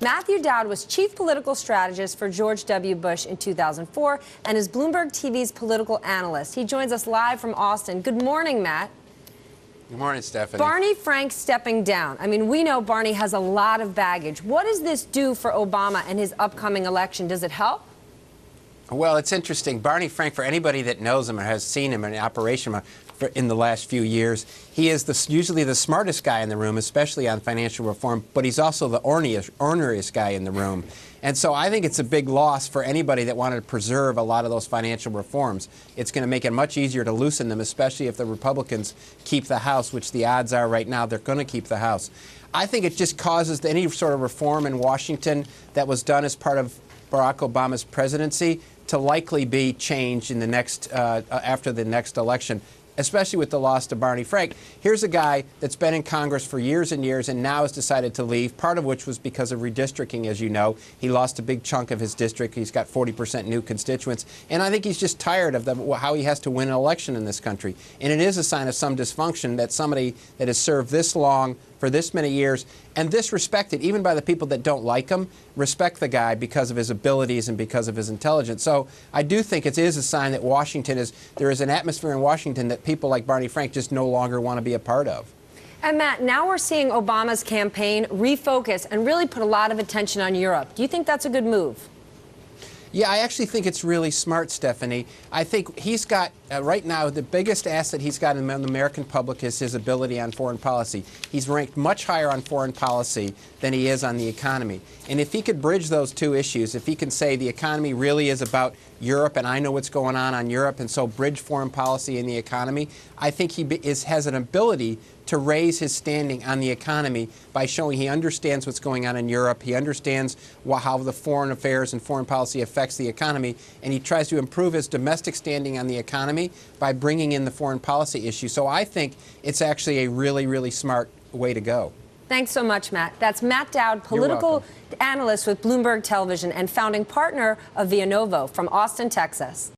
Matthew Dowd was chief political strategist for George W. Bush in 2004 and is Bloomberg TV's political analyst. He joins us live from Austin. Good morning, Matt. Good morning, Stephanie. Barney Frank stepping down. I mean, we know Barney has a lot of baggage. What does this do for Obama and his upcoming election? Does it help? Well, it's interesting. Barney Frank, for anybody that knows him or has seen him in operation in the last few years, he is usually the smartest guy in the room, especially on financial reform, but he's also the orneriest guy in the room. And so I think it's a big loss for anybody that wanted to preserve a lot of those financial reforms. It's going to make it much easier to loosen them, especially if the Republicans keep the House, which the odds are right now they're going to keep the House. I think it just causes any sort of reform in Washington that was done as part of Barack Obama's presidency to likely be changed in the next after the next election, especially with the loss to Barney Frank. Here's a guy that's been in Congress for years and years and now has decided to leave, part of which was because of redistricting, as you know. He lost a big chunk of his district. He's got 40% new constituents. And I think he's just tired of how he has to win an election in this country. And it is a sign of some dysfunction that somebody that has served this long for this many years and disrespected, even by the people that don't like him, respect the guy because of his abilities and because of his intelligence. So I do think it is a sign that there is an atmosphere in Washington that people like Barney Frank just no longer want to be a part of. And Matt, now we're seeing Obama's campaign refocus and really put a lot of attention on Europe. Do you think that's a good move? Yeah, I actually think it's really smart, Stephanie. I think he's got, right now, the biggest asset he's got in the American public is his ability on foreign policy. He's ranked much higher on foreign policy than he is on the economy. And if he could bridge those two issues, if he can say the economy really is about Europe and I know what's going on Europe, and so bridge foreign policy and the economy, I think he has an ability to raise his standing on the economy by showing he understands what's going on in Europe, he understands how the foreign affairs and foreign policy affects the economy, and he tries to improve his domestic standing on the economy by bringing in the foreign policy issue. So I think it's actually a really, really smart way to go. Thanks so much, Matt. That's Matt Dowd, political analyst with Bloomberg Television and founding partner of Via Novo from Austin, Texas.